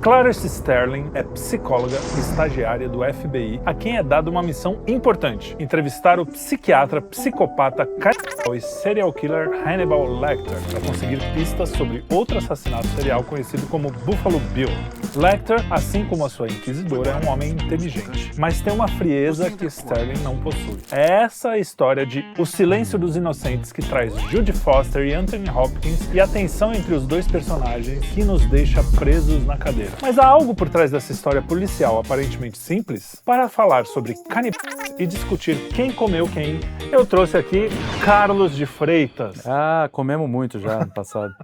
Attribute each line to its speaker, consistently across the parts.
Speaker 1: Clarice Sterling é psicóloga e estagiária do FBI, a quem é dada uma missão importante: entrevistar o psiquiatra, psicopata, canibal e serial killer Hannibal Lecter para conseguir pistas sobre outro assassinato serial conhecido como Buffalo Bill. Lecter, assim como a sua inquisidora, é um homem inteligente, mas tem uma frieza que Sterling não possui. É essa a história de O Silêncio dos Inocentes que traz Judy Foster e Anthony Hopkins e a tensão entre os dois personagens que nos deixa presos na cadeira. Mas há algo por trás dessa história policial aparentemente simples? Para falar sobre canibais e discutir quem comeu quem, eu trouxe aqui Carlos de Freitas.
Speaker 2: Ah, comemos muito já no passado.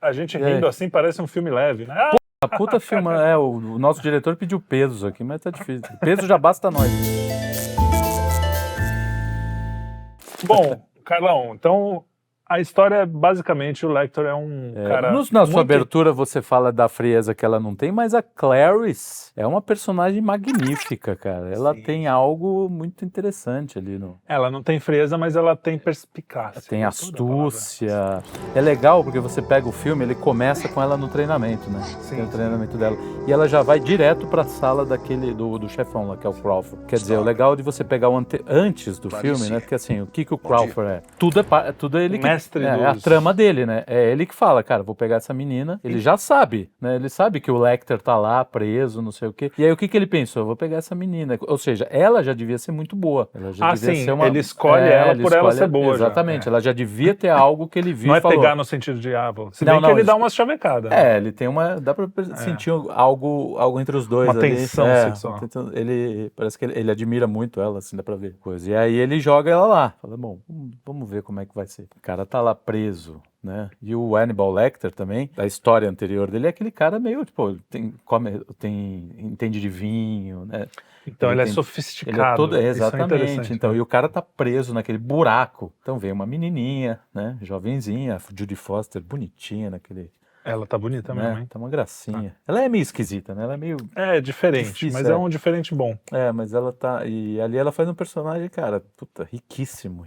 Speaker 1: A gente rindo assim parece um filme leve, né?
Speaker 2: A puta filme, o nosso diretor pediu pesos aqui, mas tá difícil. Peso já basta nós.
Speaker 1: Bom, Carlão, então a história é basicamente o Lecter é um cara...
Speaker 2: Na sua abertura você fala da frieza que ela não tem, mas a Clarice é uma personagem magnífica, cara. Ela tem algo muito interessante ali no...
Speaker 1: Ela não tem frieza, mas ela tem perspicácia.
Speaker 2: Tem astúcia. É legal porque você pega o filme, ele começa com ela no treinamento, né?
Speaker 1: Sim,
Speaker 2: tem o treinamento dela. E ela já vai direto pra sala daquele, do chefão lá, que é o Crawford. Quer dizer, o legal de você pegar antes do filme, né? Porque assim, o que o Crawford é? Tudo é ele que... É a trama dele, né? É ele que fala, cara, vou pegar essa menina. Ele já sabe, né? Ele sabe que o Lecter tá lá, preso, não sei o quê. E aí o que ele pensou? Eu vou pegar essa menina. Ou seja, ela já devia ser muito boa. Ela já devia ser uma...
Speaker 1: ele escolhe ela por ela ser boa.
Speaker 2: Exatamente,
Speaker 1: já.
Speaker 2: Ela já devia ter algo que ele viu
Speaker 1: não
Speaker 2: e falou.
Speaker 1: Não é pegar no sentido de, se bem que ele dá uma chavecaada.
Speaker 2: Né? Ele tem uma... Dá pra sentir algo entre os dois.
Speaker 1: Uma tensão sexual.
Speaker 2: Ele parece que ele admira muito ela, assim, dá pra ver. Coisa. E aí ele joga ela lá. Fala, bom, vamos ver como é que vai ser. O cara tá lá preso, né? E o Hannibal Lecter também, a história anterior dele é aquele cara meio, tipo, entende de vinho, né?
Speaker 1: Então ele é sofisticado.
Speaker 2: Ele é exatamente. Então, e o cara tá preso naquele buraco. Então vem uma menininha, né? Jovenzinha, a Judy Foster, bonitinha naquele...
Speaker 1: Ela tá bonita mesmo, hein?
Speaker 2: Tá uma gracinha. Ela é meio esquisita, né? Ela é meio...
Speaker 1: diferente,
Speaker 2: difícil,
Speaker 1: mas é um diferente bom.
Speaker 2: Mas ela tá... E ali ela faz um personagem, cara, puta, riquíssimo.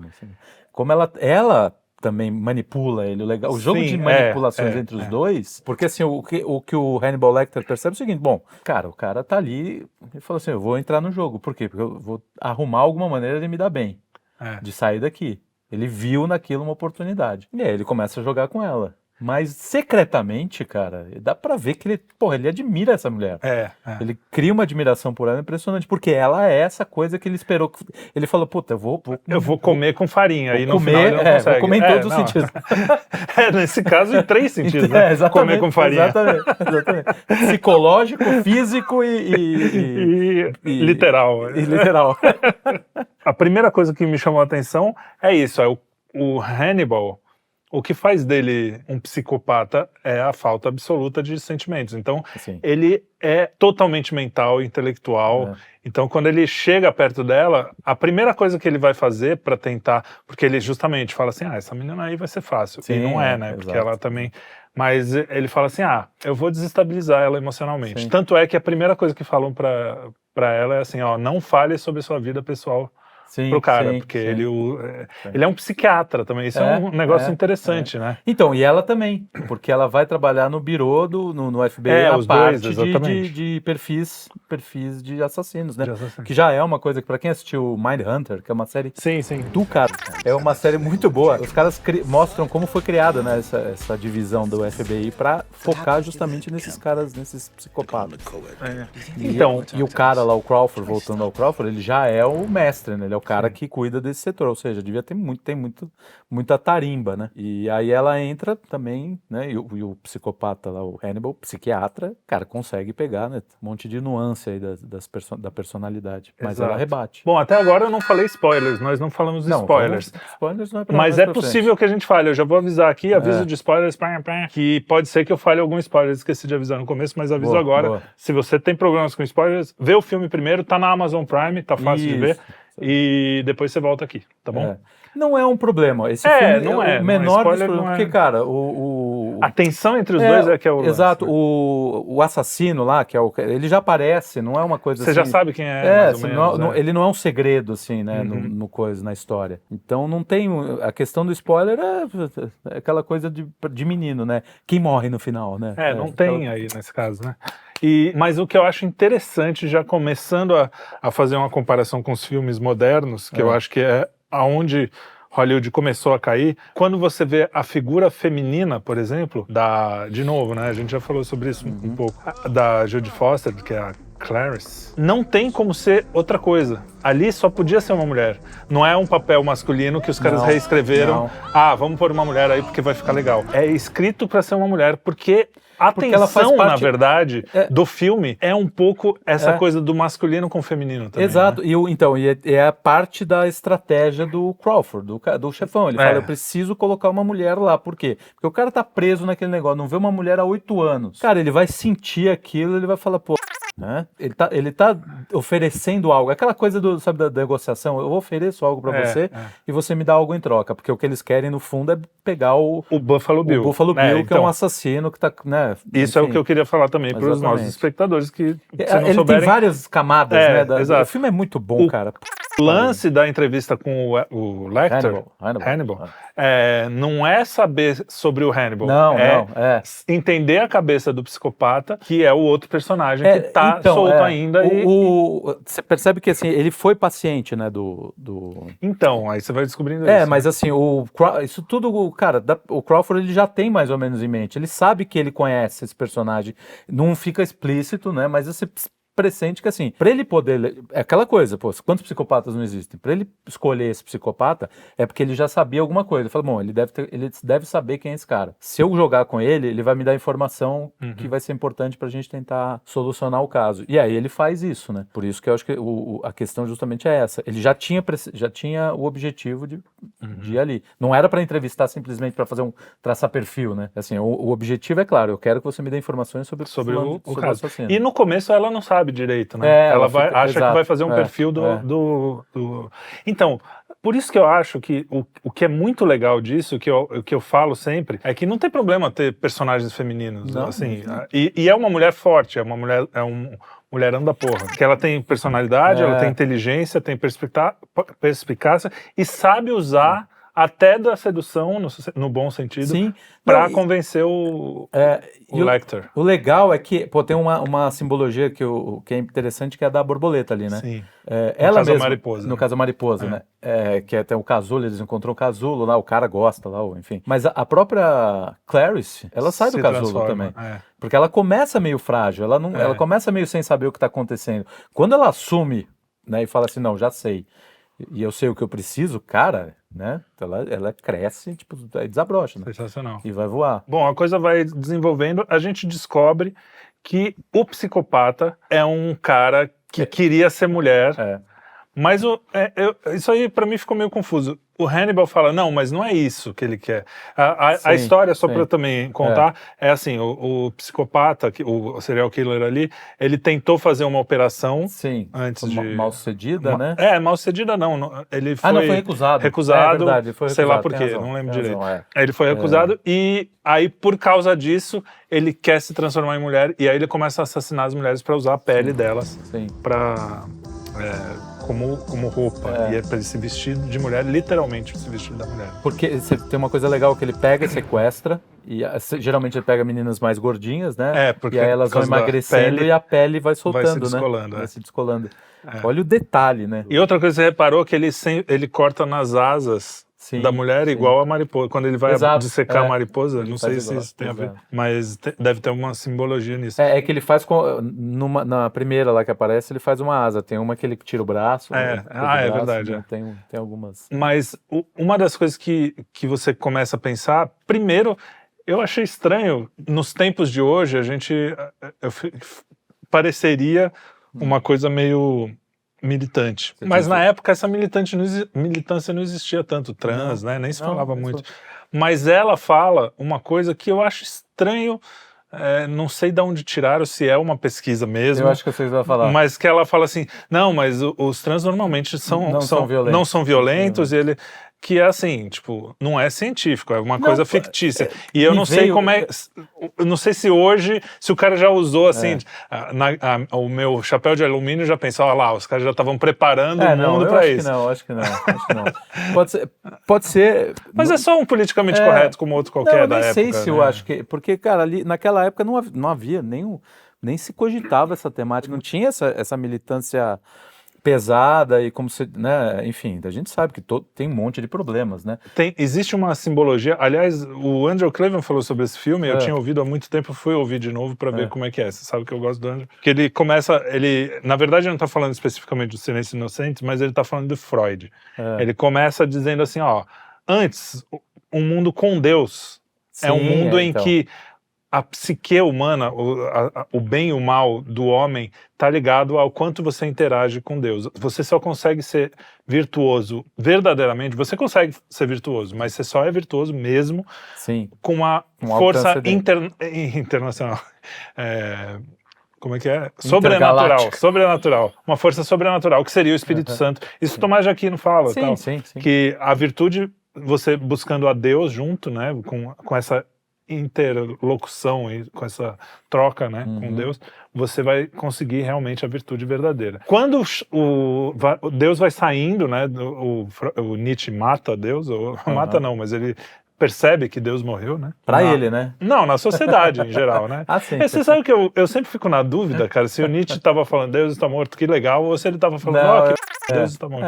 Speaker 2: Assim. Como ela também manipula ele, o jogo de manipulações entre os dois, porque assim, o que o Hannibal Lecter percebe é o seguinte, bom, cara, o cara tá ali, ele falou assim, eu vou entrar no jogo, por quê? Porque eu vou arrumar alguma maneira de me dar bem, de sair daqui. Ele viu naquilo uma oportunidade. E aí ele começa a jogar com ela. Mas secretamente, cara, dá pra ver que ele admira essa mulher. Ele cria uma admiração por ela impressionante, porque ela é essa coisa que ele esperou. Ele falou, puta, eu vou
Speaker 1: comer com farinha. E no
Speaker 2: comer,
Speaker 1: final ele não consegue.
Speaker 2: Vou comer em todos os sentidos.
Speaker 1: Nesse caso, em 3 sentidos, né?
Speaker 2: Exatamente,
Speaker 1: comer com farinha.
Speaker 2: Exatamente. Psicológico, físico e
Speaker 1: literal.
Speaker 2: E literal.
Speaker 1: A primeira coisa que me chamou a atenção é isso, o Hannibal. O que faz dele um psicopata é a falta absoluta de sentimentos. Então, ele é totalmente mental, intelectual. Então, quando ele chega perto dela, a primeira coisa que ele vai fazer para tentar... Porque ele justamente fala assim, essa menina aí vai ser fácil. E não é, né? Porque ela também... Mas ele fala assim, eu vou desestabilizar ela emocionalmente.
Speaker 2: Sim.
Speaker 1: Tanto é que a primeira coisa que falam para ela é assim, não fale sobre sua vida pessoal pro cara, porque ele é um psiquiatra também, isso é um negócio interessante, né?
Speaker 2: Então, e ela também, porque ela vai trabalhar no birô no FBI, a parte de perfis de assassinos, né? Que já é uma coisa que, pra quem assistiu Mindhunter, que é uma série do cara, é uma série muito boa. Os caras mostram como foi criada, né, essa divisão do FBI pra focar justamente nesses caras, nesses psicopatas. Então, e o cara lá, o Crawford, voltando ao Crawford, ele já é o mestre, né? Ele é o cara que cuida desse setor, ou seja, devia ter muita tarimba, né? E aí ela entra também, né? E o psicopata lá, o Hannibal, psiquiatra, cara, consegue pegar, né? Um monte de nuance aí da personalidade. Mas ela rebate.
Speaker 1: Bom, até agora eu não falei spoilers, nós não falamos de spoilers.
Speaker 2: Spoilers não é pra
Speaker 1: mas é possível que a gente fale, eu já vou avisar aqui, aviso de spoilers, que pode ser que eu fale algum spoiler, esqueci de avisar no começo, mas aviso agora. Se você tem problemas com spoilers, vê o filme primeiro, tá na Amazon Prime, tá fácil de ver. e depois você volta aqui, tá bom?
Speaker 2: Não é um problema. Esse filme
Speaker 1: não é
Speaker 2: o menor dos problemas,
Speaker 1: não
Speaker 2: porque, cara,
Speaker 1: a tensão entre os dois é que é o lance.
Speaker 2: Exato, o assassino lá, que é ele já aparece, não é uma coisa
Speaker 1: Você
Speaker 2: assim...
Speaker 1: já sabe quem é, mais ou menos.
Speaker 2: Ele não é um segredo, assim, né, na história. Então não tem... A questão do spoiler é aquela coisa de menino, né? Quem morre no final, né?
Speaker 1: Não tem aí nesse caso, né? Mas o que eu acho interessante, já começando a fazer uma comparação com os filmes modernos, que eu acho que é aonde Hollywood começou a cair, quando você vê a figura feminina, por exemplo, de novo, né, a gente já falou sobre isso um pouco, da Jodie Foster, que é a Clarice, não tem como ser outra coisa. Ali só podia ser uma mulher. Não é um papel masculino que os caras reescreveram. Vamos pôr uma mulher aí porque vai ficar legal. É escrito pra ser uma mulher, porque a tensão, na verdade, do filme é um pouco essa coisa do masculino com o feminino também.
Speaker 2: Exato.
Speaker 1: Né?
Speaker 2: E é a parte da estratégia do Crawford, do chefão. Ele fala, eu preciso colocar uma mulher lá. Por quê? Porque o cara tá preso naquele negócio, não vê uma mulher há 8 anos. Cara, ele vai sentir aquilo, ele vai falar, pô... Né? Ele tá oferecendo algo, aquela coisa sabe, da negociação, eu ofereço algo pra você e você me dá algo em troca, porque o que eles querem no fundo é pegar o
Speaker 1: Buffalo Bill,
Speaker 2: que é um assassino que tá, né?
Speaker 1: Isso enfim, é o que eu queria falar também para os nossos espectadores que se não
Speaker 2: ele
Speaker 1: souberem...
Speaker 2: tem várias camadas, né?
Speaker 1: Exato.
Speaker 2: O filme é muito bom, cara.
Speaker 1: O lance da entrevista com o Lecter, Hannibal. Não é saber sobre o Hannibal, entender a cabeça do psicopata, que é o outro personagem que tá solto ainda.
Speaker 2: Você percebe que assim, ele foi paciente, né,
Speaker 1: Então, aí você vai descobrindo isso.
Speaker 2: Mas assim, isso tudo, cara, o Crawford ele já tem mais ou menos em mente, ele sabe que ele conhece esse personagem, não fica explícito, né, mas você pressente que assim, pra ele poder, é aquela coisa, pô, quantos psicopatas não existem? Pra ele escolher esse psicopata, é porque ele já sabia alguma coisa. Ele fala, bom, ele deve saber quem é esse cara. Se eu jogar com ele vai me dar informação que vai ser importante pra gente tentar solucionar o caso. E aí ele faz isso, né? Por isso que eu acho que a questão justamente é essa. Ele já tinha o objetivo de ir ali. Não era pra entrevistar simplesmente pra fazer traçar perfil, né? Assim, o objetivo é claro, eu quero que você me dê informações sobre o caso. E
Speaker 1: no começo ela não sabe direito, né? Ela acha que vai fazer um perfil do... Então, por isso que eu acho que o que é muito legal disso, o que eu falo sempre, é que não tem problema ter personagens femininos, assim, e é uma mulher forte, é uma mulherão da porra, que ela tem personalidade, ela tem inteligência, tem perspicácia e sabe usar até da sedução, no bom sentido, para convencer o Lecter.
Speaker 2: O legal é que, pô, tem uma simbologia que é interessante, que é a da borboleta ali, né?
Speaker 1: Sim.
Speaker 2: Ela mesma,
Speaker 1: mariposa,
Speaker 2: no caso da mariposa, né? Que até o casulo, eles encontram o casulo lá, o cara gosta lá, enfim. Mas a própria Clarice, ela sai do casulo também. Porque ela começa meio frágil, ela começa meio sem saber o que tá acontecendo. Quando ela assume, né, e fala assim, não, já sei, e eu sei o que eu preciso, cara, né? Ela cresce, tipo, desabrocha, né?
Speaker 1: Sensacional.
Speaker 2: E vai voar.
Speaker 1: Bom, a coisa vai desenvolvendo, a gente descobre que o psicopata é um cara que queria ser mulher, mas isso aí pra mim ficou meio confuso. O Hannibal fala, não, mas não é isso que ele quer. A história, só para também contar, é assim, o psicopata, o serial killer ali, ele tentou fazer uma operação antes de...
Speaker 2: Mal sucedida, né?
Speaker 1: Mal sucedida não. Ele foi,
Speaker 2: não, foi recusado.
Speaker 1: Recusado,
Speaker 2: verdade, foi recusado,
Speaker 1: sei lá por quê, não lembro direito. Ele foi recusado e aí, por causa disso, ele quer se transformar em mulher e aí ele começa a assassinar as mulheres para usar a pele delas para... como roupa, e é pra ele se vestir de mulher, literalmente se vestir da mulher.
Speaker 2: Porque tem uma coisa legal que ele pega e sequestra, e geralmente ele pega meninas mais gordinhas, né?
Speaker 1: Porque
Speaker 2: e aí elas vão emagrecendo e a pele vai soltando,
Speaker 1: vai
Speaker 2: se descolando. Olha o detalhe, né?
Speaker 1: E outra coisa, você reparou que ele corta nas asas da mulher igual a mariposa. Quando ele vai dissecar a mariposa, não sei se isso tem a ver, mas deve ter uma simbologia nisso.
Speaker 2: É que ele faz, na primeira lá que aparece, ele faz uma asa. Tem uma que ele tira o braço.
Speaker 1: É verdade.
Speaker 2: Né? Tem algumas.
Speaker 1: Mas uma das coisas que você começa a pensar, primeiro, eu achei estranho, nos tempos de hoje, pareceria uma coisa meio... militante. Mas na época essa militância não existia tanto, trans, né? Nem se falava muito. Mas ela fala uma coisa que eu acho estranho não sei de onde tiraram, se é uma pesquisa mesmo.
Speaker 2: Eu acho que vocês vão falar.
Speaker 1: Mas que ela fala assim, não, mas os trans normalmente não são violentos, e ele... Que é assim, tipo, não é científico, é uma coisa fictícia. E eu não sei como é... Eu não sei se hoje, se o cara já usou, assim... o meu chapéu de alumínio já pensou, olha lá, os caras já estavam preparando o mundo pra isso.
Speaker 2: Acho que não. Pode ser...
Speaker 1: Mas é só um politicamente correto como outro qualquer da época.
Speaker 2: Eu nem sei se eu acho que... Porque, cara, ali, naquela época não havia nem se cogitava essa temática, não tinha essa militância pesada e como se, né, enfim, a gente sabe que tem um monte de problemas, né?
Speaker 1: Existe uma simbologia, aliás, o Andrew Cleveland falou sobre esse filme, eu tinha ouvido há muito tempo, fui ouvir de novo para ver como é que é, você sabe que eu gosto do Andrew, que ele na verdade não tá falando especificamente do Silêncio Inocente, mas ele tá falando de Freud. Ele começa dizendo assim, antes, um mundo com Deus é um mundo em que a psique humana, o bem e o mal do homem está ligado ao quanto você interage com Deus. Você só consegue ser virtuoso verdadeiramente, você consegue ser virtuoso, mas você só é virtuoso mesmo com uma força internacional. Como é que é? Sobrenatural. Uma força sobrenatural, que seria o Espírito Santo. Isso Tomás de Aquino fala,
Speaker 2: sim.
Speaker 1: Que a virtude, você buscando a Deus junto, né, com essa interlocução e com essa troca, né, com Deus, você vai conseguir realmente a virtude verdadeira. Quando Deus vai saindo, né, o Nietzsche mata Deus, ou mata não, mas ele percebe que Deus morreu, né?
Speaker 2: Pra ele, né?
Speaker 1: Não, na sociedade em geral, né?
Speaker 2: Sim.
Speaker 1: Você sabe que eu sempre fico na dúvida, cara, se o Nietzsche estava falando Deus está morto, que legal, ou se ele estava falando, Deus está morto.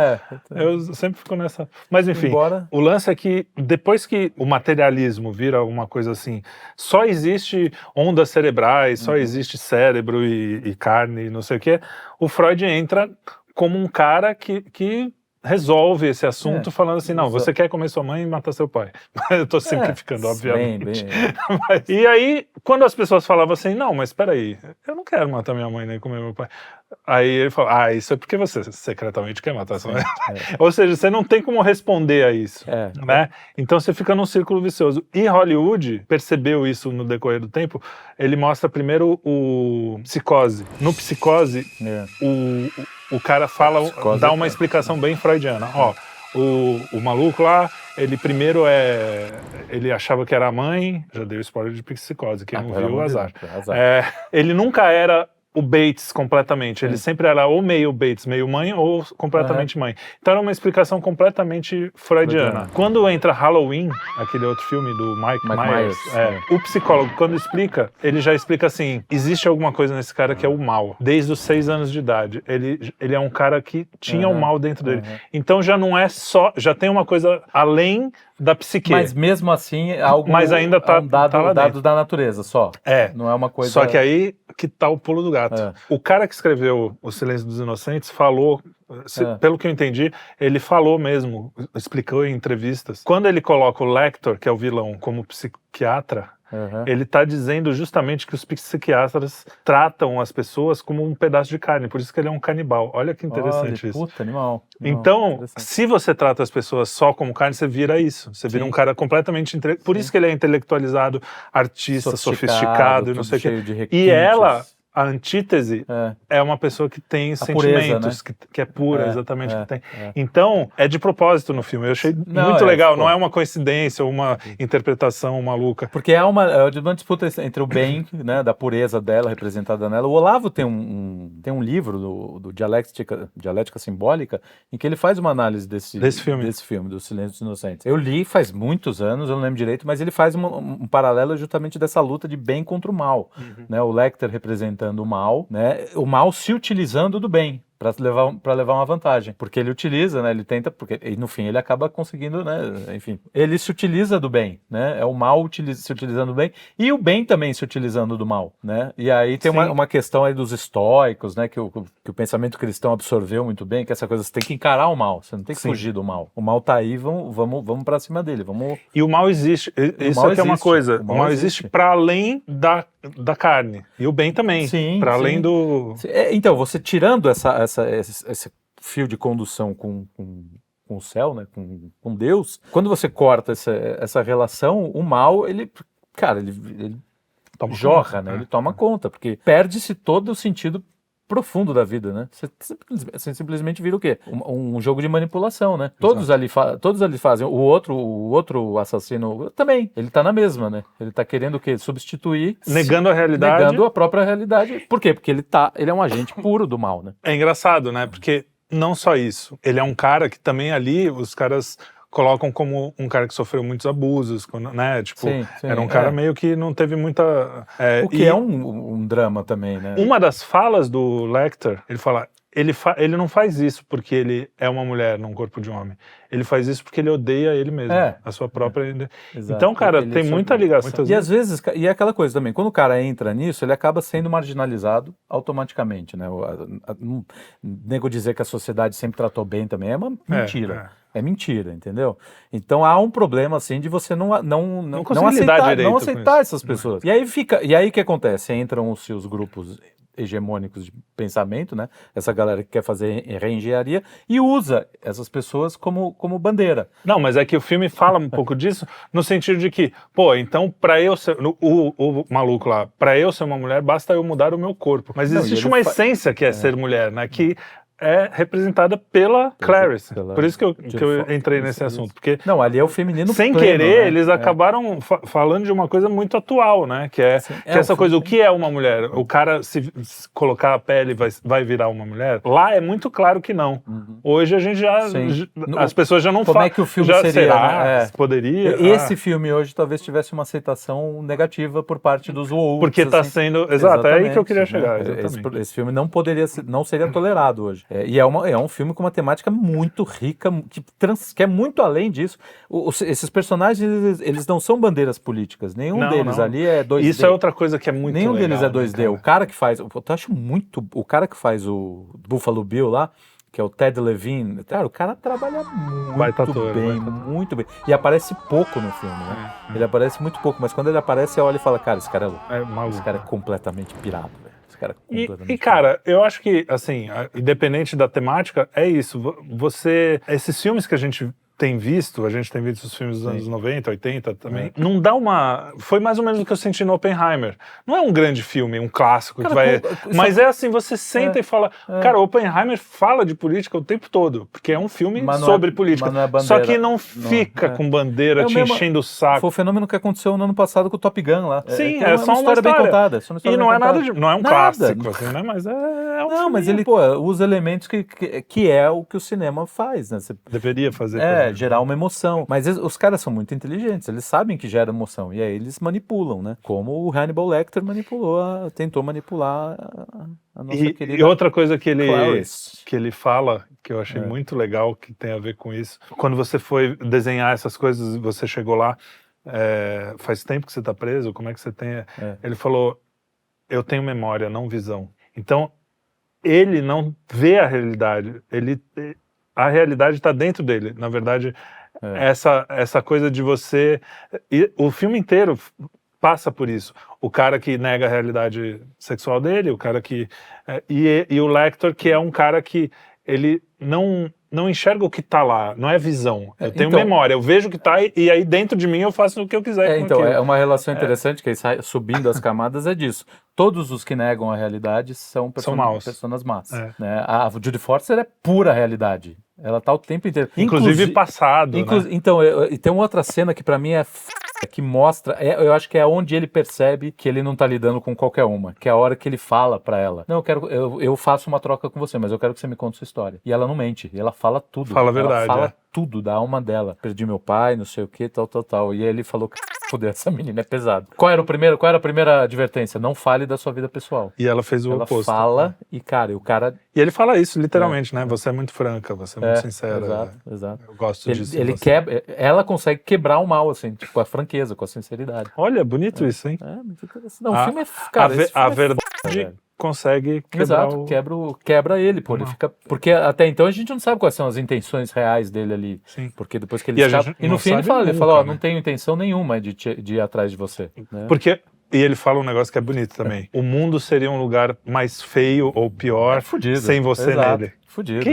Speaker 1: Eu sempre fico nessa... Mas enfim, o lance é que depois que o materialismo vira uma coisa assim, só existe ondas cerebrais, só existe cérebro e carne e não sei o quê, o Freud entra como um cara que resolve esse assunto falando assim, não, você quer comer sua mãe e matar seu pai. Eu tô simplificando, obviamente. Mas, e aí, quando as pessoas falavam assim, não, mas peraí, eu não quero matar minha mãe nem comer meu pai. Aí ele fala, isso é porque você secretamente quer matar sua mãe. Ou seja, você não tem como responder a isso, né? Então você fica num círculo vicioso. E Hollywood percebeu isso no decorrer do tempo. Ele mostra primeiro o Psicose. No Psicose, o cara dá uma explicação bem freudiana. O maluco lá, ele primeiro ele achava que era a mãe, já deu spoiler de Psicose, quem não viu, azar. Ele nunca era o Bates completamente, ele sempre era ou meio Bates, meio mãe, ou completamente mãe. Então era uma explicação completamente freudiana. Quando entra Halloween, aquele outro filme do Mike Myers, o psicólogo, quando explica, ele já explica assim, existe alguma coisa nesse cara que é o mal, desde os 6 anos de idade. Ele é um cara que tinha o mal dentro dele. Então já não é só, já tem uma coisa além da psique.
Speaker 2: Mas mesmo assim, mas ainda tá dado da natureza só. Não é uma coisa...
Speaker 1: Só que aí que tá o pulo do gato. O cara que escreveu O Silêncio dos Inocentes falou, pelo que eu entendi, ele falou mesmo, explicou em entrevistas. Quando ele coloca o Lecter, que é o vilão, como psiquiatra, ele está dizendo justamente que os psiquiatras tratam as pessoas como um pedaço de carne, por isso que ele é um canibal. Olha que interessante isso.
Speaker 2: Puta, animal.
Speaker 1: Então, se você trata as pessoas só como carne, você vira isso. Você vira um cara completamente... Por isso que ele é intelectualizado, artista, sofisticado e não sei o quê. E ela... A antítese é uma pessoa que tem sentimentos, pureza, né? que é pura, exatamente. Que tem. Então, é de propósito no filme. Eu achei muito legal. Não é uma coincidência ou uma interpretação maluca.
Speaker 2: Porque é uma disputa entre o bem, né, da pureza dela, representada nela. O Olavo tem um livro do Dialética Simbólica, em que ele faz uma análise desse filme, do Silêncio dos Inocentes. Eu li faz muitos anos, eu não lembro direito, mas ele faz um paralelo justamente dessa luta de bem contra o mal. Né? O Lecter representando o mal, né? O mal se utilizando do bem para levar uma vantagem, porque ele utiliza, né? Ele tenta, e no fim ele acaba conseguindo, né? Enfim, ele se utiliza do bem, né? É o mal se utilizando do bem e o bem também se utilizando do mal, né? E aí tem uma questão aí dos estoicos, né? Que o pensamento cristão absorveu muito bem, que essa coisa, você tem que encarar o mal, você não tem que fugir do mal. O mal tá aí, vamos para cima dele, vamos.
Speaker 1: E o mal existe. Isso aqui é uma coisa. O mal existe para além da carne e o bem também. Para além do.
Speaker 2: Então, você tirando esse fio de condução com o céu, né, com Deus, quando você corta essa relação, o mal, ele jorra, né? Ele toma conta, porque perde-se todo o sentido profundo da vida, né? Você simplesmente vira o quê? Um jogo de manipulação, né? Todos ali fazem. O outro assassino também, ele tá na mesma, né? Ele tá querendo o quê? Substituir.
Speaker 1: Negando a realidade.
Speaker 2: Negando a própria realidade. Por quê? Porque ele é um agente puro do mal, né?
Speaker 1: É engraçado, né? Porque não só isso. Ele é um cara que também ali, os caras colocam como um cara que sofreu muitos abusos, né? Tipo, sim, era um cara meio que não teve muita...
Speaker 2: o que é um drama também, né?
Speaker 1: Uma das falas do Lecter, ele fala, ele não faz isso porque ele é uma mulher num corpo de homem. Ele faz isso porque ele odeia ele mesmo, a sua própria... Então, cara, tem muita ligação.
Speaker 2: E às vezes, e é aquela coisa também, quando o cara entra nisso, ele acaba sendo marginalizado automaticamente, né? Nego dizer que a sociedade sempre tratou bem também é uma mentira. É mentira, entendeu? Então há um problema assim de você não aceitar essas pessoas. E aí o que acontece? Entram os seus grupos hegemônicos de pensamento, né? Essa galera que quer fazer reengenharia e usa essas pessoas como bandeira.
Speaker 1: Não, mas é que o filme fala um pouco disso no sentido de que, pô, então pra eu ser o maluco lá, pra eu ser uma mulher basta eu mudar o meu corpo. Mas existe uma essência que é ser mulher, né? Que é representada pela Clarice. Por isso que eu entrei nesse assunto. Porque
Speaker 2: não, ali é o feminino
Speaker 1: sem
Speaker 2: pleno,
Speaker 1: querer,
Speaker 2: né?
Speaker 1: Eles acabaram falando de uma coisa muito atual, né? Que é essa coisa, o que é uma mulher? O cara, se colocar a pele, vai virar uma mulher? Lá é muito claro que não. Hoje a gente as pessoas já não falam.
Speaker 2: Como é que o filme seria,
Speaker 1: será,
Speaker 2: né?
Speaker 1: Poderia...
Speaker 2: Esse filme hoje talvez tivesse uma aceitação negativa por parte dos woke.
Speaker 1: Porque tá
Speaker 2: assim.
Speaker 1: Exato, é aí que eu queria chegar.
Speaker 2: Esse filme não seria tolerado hoje. E é um filme com uma temática muito rica, que é muito além disso. Esses personagens, eles não são bandeiras políticas. Nenhum deles ali é 2D.
Speaker 1: Isso é outra coisa que é muito
Speaker 2: Nenhum
Speaker 1: legal,
Speaker 2: deles é 2D.
Speaker 1: Né,
Speaker 2: o cara que faz... Eu acho muito... O cara que faz o Buffalo Bill lá, que é o Ted Levine, cara, o cara trabalha muito bem. E aparece pouco no filme, né? Ele aparece muito pouco, mas quando ele aparece, você olha e fala, cara, esse cara é louco. Esse cara é completamente pirado, velho.
Speaker 1: E cara, eu acho que, assim, independente da temática, é isso. Esses filmes que a gente tem visto os filmes dos anos 90, 80 também, não dá uma... Foi mais ou menos o que eu senti no Oppenheimer. Não é um grande filme, um clássico, cara, mas é assim, você senta e fala... Cara, Oppenheimer fala de política o tempo todo, porque é um filme sobre política. Só que não fica com bandeira te enchendo o saco.
Speaker 2: Foi o fenômeno que aconteceu no ano passado com o Top Gun lá.
Speaker 1: Sim, é só uma história bem contada. E não é nada não é um clássico, assim, né? Mas é um filme.
Speaker 2: Mas ele usa elementos que é o que o cinema faz, né?
Speaker 1: Deveria fazer.
Speaker 2: Gerar uma emoção. Mas os caras são muito inteligentes, eles sabem que gera emoção, e aí eles manipulam, né? Como o Hannibal Lecter tentou manipular a nossa querida...
Speaker 1: E outra coisa que ele fala, que eu achei muito legal, que tem a ver com isso, quando você foi desenhar essas coisas, você chegou lá, faz tempo que você está preso, como é que você tem... Ele falou, eu tenho memória, não visão. Então, ele não vê a realidade, a realidade está dentro dele. Na verdade, essa coisa de você... o filme inteiro passa por isso. O cara que nega a realidade sexual dele, o cara que... E o Lecter, que é um cara que ele não enxerga o que está lá, não é visão. Eu tenho memória, eu vejo o que está e aí dentro de mim eu faço o que eu quiser com
Speaker 2: então,
Speaker 1: aquilo.
Speaker 2: É uma relação interessante que aí subindo as camadas é disso. Todos os que negam a realidade são pessoas más. Né? A Judy Foster é pura realidade. Ela tá o tempo inteiro.
Speaker 1: Inclusive passado, né?
Speaker 2: Então, tem uma outra cena que pra mim que mostra, eu acho que é onde ele percebe que ele não tá lidando com qualquer uma, que é a hora que ele fala pra ela, não, eu faço uma troca com você, mas eu quero que você me conte sua história. E ela não mente, e ela fala tudo.
Speaker 1: Fala a verdade.
Speaker 2: Ela fala tudo da alma dela. Perdi meu pai, não sei o que, tal. E aí ele falou, foder, essa menina é pesado. Qual era a primeira advertência? Não fale da sua vida pessoal.
Speaker 1: E ela fez o oposto.
Speaker 2: Ela fala e, cara, o cara...
Speaker 1: E ele fala isso, literalmente, né? Você é muito franca, você é muito sincera.
Speaker 2: Exato.
Speaker 1: Eu gosto disso.
Speaker 2: Ela consegue quebrar o mal, assim, tipo, com a franqueza, com a sinceridade.
Speaker 1: Olha, bonito isso, hein?
Speaker 2: Muito interessante. Não, o filme é... Cara,
Speaker 1: a verdade consegue quebrar
Speaker 2: quebra ele, pô. Ele fica... Porque até então a gente não sabe quais são as intenções reais dele ali.
Speaker 1: Sim.
Speaker 2: Porque depois que ele escapa... E no fim ele fala, não tenho intenção nenhuma de ir atrás de você. Né?
Speaker 1: Porque... E ele fala um negócio que é bonito também. O mundo seria um lugar mais feio ou pior sem você nele.
Speaker 2: Fudido.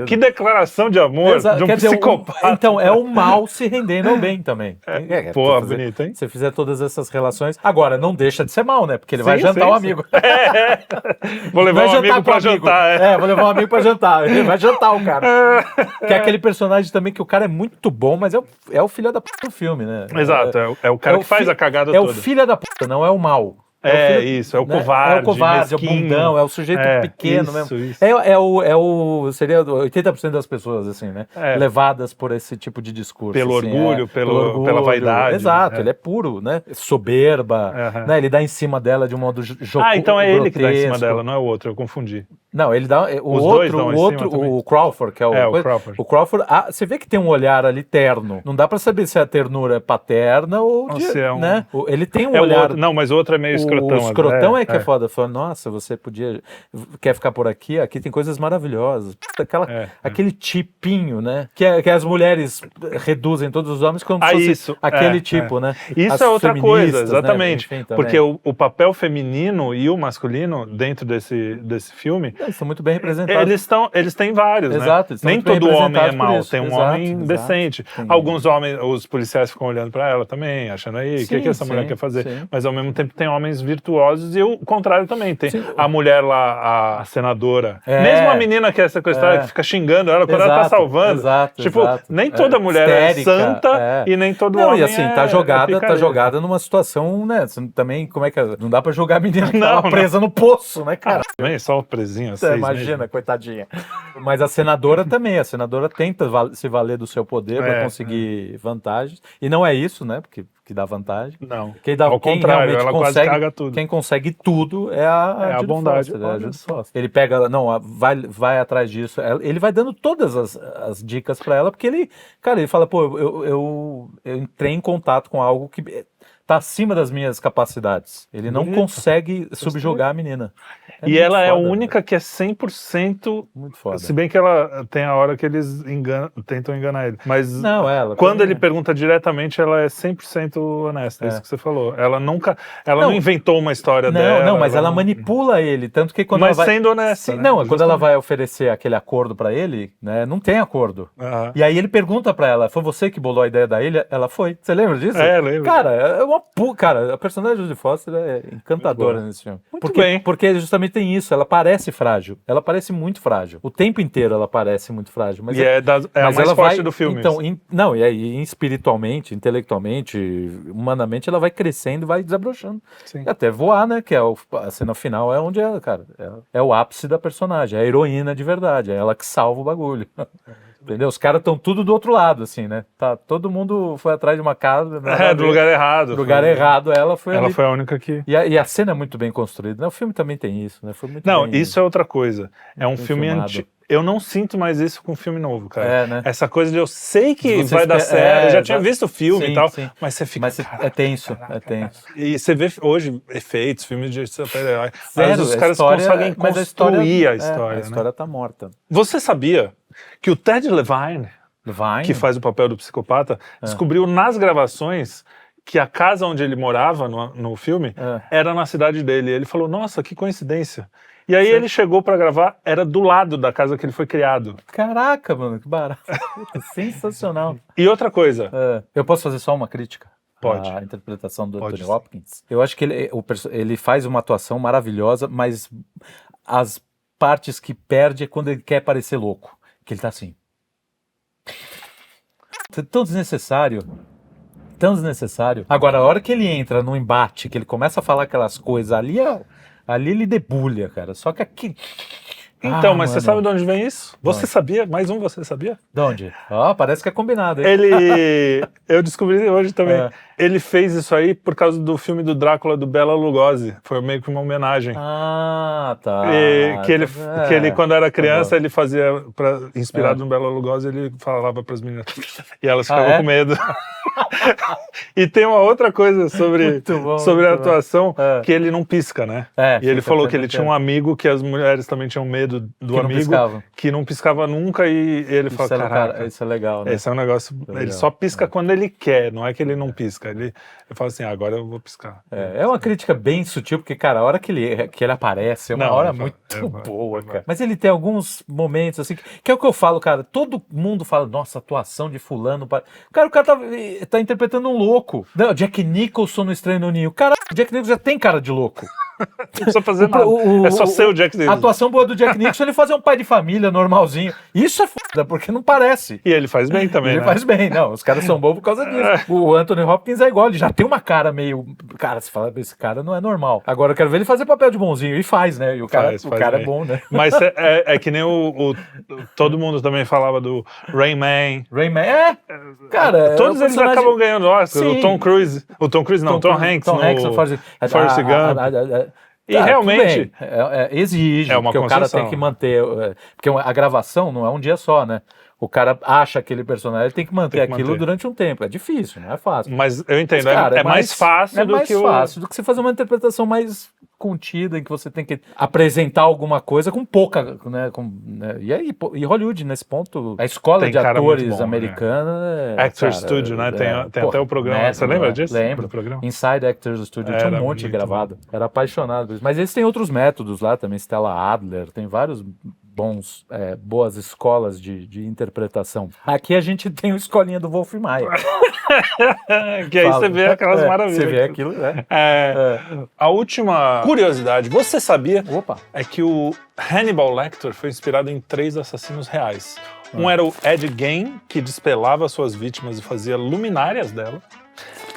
Speaker 1: Que declaração de amor de um psicopata.
Speaker 2: Então, é o mal se rendendo ao bem também.
Speaker 1: Pô, bonito, hein?
Speaker 2: Se fizer todas essas relações. Agora, não deixa de ser mal, né? Porque ele vai jantar o amigo.
Speaker 1: Vou levar um amigo pra jantar.
Speaker 2: Vou levar um amigo pra jantar. Ele vai jantar o cara. Que é aquele personagem também que o cara é muito bom, mas é o filho da puta do filme, né?
Speaker 1: Exato, é o cara que faz a cagada toda.
Speaker 2: É o filho da puta, não é o mal.
Speaker 1: É o covarde,
Speaker 2: é o covarde, é o bundão, é o sujeito pequeno mesmo. Isso. Seria 80% das pessoas, assim, né? Levadas por esse tipo de discurso.
Speaker 1: Pelo
Speaker 2: assim,
Speaker 1: orgulho, pela vaidade.
Speaker 2: Exato, ele é puro, né? Soberba, né? Ele dá em cima dela de um modo jocoso.
Speaker 1: Então é ele que dá em cima dela, não é o outro, eu confundi.
Speaker 2: Não, ele dá. O Crawford, que é o.
Speaker 1: O Crawford.
Speaker 2: O Crawford, você vê que tem um olhar ali terno. Não dá pra saber se a ternura é paterna ou né? Ele tem um olhar.
Speaker 1: Não, mas o outro é meio escrotão.
Speaker 2: O escrotão que é foda. Fala, nossa, você quer ficar por aqui? Aqui tem coisas maravilosas. Aquele tipinho, né? Que as mulheres reduzem todos os homens como se fosse aquele tipo, né?
Speaker 1: Isso
Speaker 2: as
Speaker 1: é outra coisa, exatamente.
Speaker 2: Né? Enfim,
Speaker 1: porque o papel feminino e o masculino dentro desse filme.
Speaker 2: Eles estão muito bem representados.
Speaker 1: Eles têm vários,
Speaker 2: Exato,
Speaker 1: né? Nem todo homem é mau, tem um homem decente. Alguns homens, os policiais ficam olhando pra ela também, achando aí, o que essa mulher quer fazer? Sim. Mas ao mesmo tempo tem homens virtuosos e o contrário também. Tem a mulher lá, a senadora. Mesmo a menina que é sequestrada, que fica xingando ela quando ela tá salvando. Nem toda mulher histérica, é santa e nem todo homem
Speaker 2: e assim, tá jogada numa situação, né? Também, como é que é? Não dá pra jogar a menina que tava presa no poço, né, cara?
Speaker 1: Também, só uma presinha.
Speaker 2: Imagina, coitadinha. Mas a senadora também, tenta se valer do seu poder para conseguir vantagens. E não é isso, né? Porque dá vantagem.
Speaker 1: Não.
Speaker 2: Ao contrário, ela quase
Speaker 1: caga tudo.
Speaker 2: Quem consegue tudo é a
Speaker 1: bondade.
Speaker 2: Ele pega, vai atrás disso. Ele vai dando todas as dicas para ela, porque ele fala, pô, eu entrei em contato com algo que tá acima das minhas capacidades. Ele não consegue subjugar a menina.
Speaker 1: E ela é a única que é 100%
Speaker 2: muito foda.
Speaker 1: Se bem que ela tem a hora que eles tentam enganar ele. Mas quando ele pergunta diretamente, ela é 100% honesta. É isso que você falou. Ela nunca... não inventou uma história dela.
Speaker 2: Não, mas ela manipula ele. Tanto que quando ela vai...
Speaker 1: sendo honesta.
Speaker 2: Sim, né? Quando ela vai oferecer aquele acordo pra ele, né? Não tem acordo. E aí ele pergunta pra ela, foi você que bolou a ideia da ilha? Ela foi. Você lembra disso?
Speaker 1: Lembro.
Speaker 2: Cara, a personagem de Jodie Foster é encantadora nesse filme.
Speaker 1: Bem.
Speaker 2: Porque justamente tem isso, ela parece frágil. Ela parece muito frágil. O tempo inteiro ela parece muito frágil. Mas
Speaker 1: a mais forte do filme.
Speaker 2: Então, e aí espiritualmente, intelectualmente, humanamente, ela vai crescendo e vai desabrochando.
Speaker 1: Sim.
Speaker 2: Até voar, né? Que é a cena final é onde é o ápice da personagem, é a heroína de verdade, é ela que salva o bagulho. Entendeu? Os caras estão tudo do outro lado, assim, né? Todo mundo foi atrás de uma casa.
Speaker 1: Do lugar errado.
Speaker 2: Do lugar errado, ela foi
Speaker 1: a única que...
Speaker 2: E a cena é muito bem construída. O filme também tem isso, né? Foi muito bem,
Speaker 1: isso é outra coisa. É um filme antigo. Eu não sinto mais isso com um filme novo, cara.
Speaker 2: Né?
Speaker 1: Essa coisa de eu sei que vai dar certo. Eu já tinha visto o filme e tal, mas você fica...
Speaker 2: é tenso, é tenso.
Speaker 1: E você vê hoje efeitos, filmes de super-herói. Mas os caras conseguem construir a história.
Speaker 2: A história tá morta.
Speaker 1: Você sabia que o Ted Levine, que faz o papel do psicopata, descobriu nas gravações que a casa onde ele morava no filme era na cidade dele. Ele falou, nossa, que coincidência. E aí ele chegou pra gravar, era do lado da casa que ele foi criado.
Speaker 2: Caraca, mano, que barato. Sensacional.
Speaker 1: E outra coisa.
Speaker 2: Eu posso fazer só uma crítica?
Speaker 1: Pode.
Speaker 2: A interpretação do Anthony Hopkins. Eu acho que ele faz uma atuação maravilhosa, mas as partes que perde é quando ele quer parecer louco. Que ele tá assim. Tão desnecessário. Agora, a hora que ele entra no embate, que ele começa a falar aquelas coisas, ali ele debulha, cara. Só que aqui...
Speaker 1: Então, mas você sabe de onde vem isso? Você sabia? Mais um você sabia?
Speaker 2: De onde? Parece que é combinado, hein?
Speaker 1: Eu descobri hoje também. Ele fez isso aí por causa do filme do Drácula do Bela Lugosi. Foi meio que uma homenagem.
Speaker 2: Tá.
Speaker 1: Que ele, quando era criança, ele fazia, inspirado no Bela Lugosi, ele falava pras meninas. E elas ficavam com medo. E tem uma outra coisa sobre a atuação, que ele não pisca, né? E ele falou que ele tinha um amigo que as mulheres também tinham medo do amigo, que não piscava nunca, e ele falou, caraca,
Speaker 2: isso é legal, né?
Speaker 1: Esse é um negócio, ele só pisca quando ele quer, não é que ele não pisca. pisca. Ele fala assim, agora eu vou piscar.
Speaker 2: É uma crítica bem sutil, porque, cara, a hora que ele aparece é uma hora muito boa, cara. Mas ele tem alguns momentos, assim, que é o que eu falo, cara, todo mundo fala, nossa, atuação de fulano... Cara, o cara tá interpretando um louco. Não, Jack Nicholson no Estranho no Ninho. Cara, o Jack Nicholson já tem cara de louco.
Speaker 1: Não precisa fazer nada. É só ser o Jack Nicholson.
Speaker 2: A atuação boa do Jack Nicholson, ele fazer um pai de família normalzinho. Isso é foda, porque não parece.
Speaker 1: E ele faz bem também,
Speaker 2: Ele faz bem, não. Os caras são bons por causa disso. O Anthony Hopkins é igual, ele já tem uma cara meio... Cara, você fala, esse cara não é normal. Agora eu quero ver ele fazer papel de bonzinho. E faz, né? E o cara é bom, né?
Speaker 1: Mas é que nem todo mundo também falava do Rain Man.
Speaker 2: Cara,
Speaker 1: todos eles acabam ganhando Oscar. O Tom Cruise. O Tom Cruise não, Tom Hanks no Forrest Gump. E realmente
Speaker 2: exige, porque o cara tem que manter, porque a gravação não é um dia só, né? O cara acha aquele personagem, tem que manter aquilo durante um tempo. É difícil, não é fácil.
Speaker 1: Mas eu entendo, mas, cara, é mais fácil do que
Speaker 2: fácil do que você fazer uma interpretação mais contida, em que você tem que apresentar alguma coisa com pouca, né? E Hollywood, nesse ponto, a escola de atores americana...
Speaker 1: Actors Studio, né? Tem até o programa. Você lembra disso?
Speaker 2: Lembro. Inside Actors Studio, tinha um monte gravado. Era apaixonado por isso. Mas eles têm outros métodos lá também, Stella Adler, tem vários boas escolas de interpretação. Aqui a gente tem a escolinha do Wolf Maia.
Speaker 1: Que aí você vê aquelas maravilhas.
Speaker 2: Você vê aquilo, né?
Speaker 1: A última curiosidade, você sabia é que o Hannibal Lecter foi inspirado em 3 assassinos reais. Um era o Ed Gein, que despelava suas vítimas e fazia luminárias dela.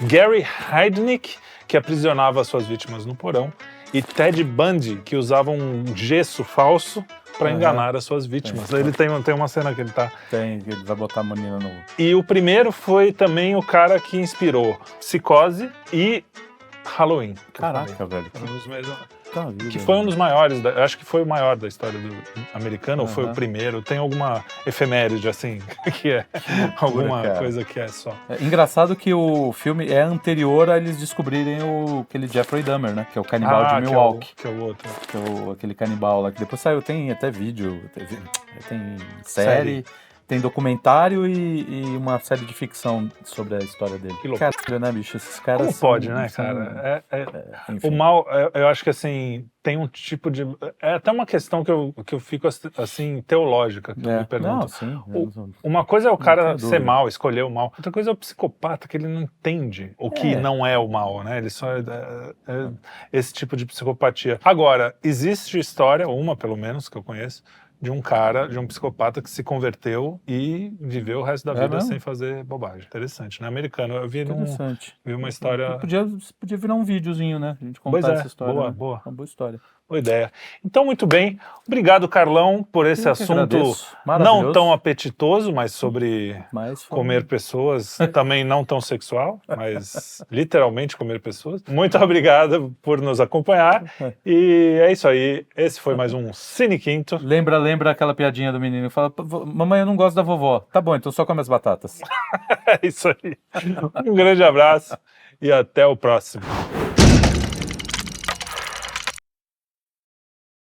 Speaker 1: Gary Heidnik, que aprisionava suas vítimas no porão. E Ted Bundy, que usava um gesso falso para enganar as suas vítimas. Ele tem uma cena que ele tá...
Speaker 2: ele vai botar a menina no...
Speaker 1: E o primeiro foi também o cara que inspirou Psicose e Halloween.
Speaker 2: Caraca, velho.
Speaker 1: Que foi um dos maiores, acho que foi o maior da história do americano, ou foi o primeiro. Tem alguma efeméride, assim, que é alguma coisa que é só.
Speaker 2: É engraçado que o filme é anterior a eles descobrirem aquele Jeffrey Dahmer, né? Que é o canibal de Milwaukee.
Speaker 1: Que é o outro.
Speaker 2: Que é aquele canibal lá, que depois saiu, tem até vídeo, tem série. Tem documentário e uma série de ficção sobre a história dele.
Speaker 1: Que loucura.
Speaker 2: Caralho, né, bicho? Esses caras...
Speaker 1: Como pode, né, cara? O mal, eu acho que, assim, tem um tipo de... É até uma questão que eu fico, assim, teológica, que eu me pergunto.
Speaker 2: Não, sim.
Speaker 1: Uma coisa é o cara ser mal, escolher o mal. Outra coisa é o psicopata, que ele não entende o que não é o mal, né? Ele só é esse tipo de psicopatia. Agora, existe história, uma pelo menos, que eu conheço, de um cara, de um psicopata que se converteu e viveu o resto da vida sem fazer bobagem. Interessante, né? Americano. Eu vi uma história...
Speaker 2: Podia virar um videozinho, né? A gente contar essa história.
Speaker 1: Boa.
Speaker 2: Uma boa história.
Speaker 1: Boa ideia. Então, muito bem. Obrigado, Carlão, por esse assunto não tão apetitoso, mas sobre comer pessoas, também não tão sexual, mas literalmente comer pessoas. Muito obrigado por nos acompanhar. E é isso aí. Esse foi mais um Cine Quinto.
Speaker 2: Lembra aquela piadinha do menino que fala: mamãe, eu não gosto da vovó. Tá bom, então só come as batatas.
Speaker 1: É isso aí. Um grande abraço e até o próximo.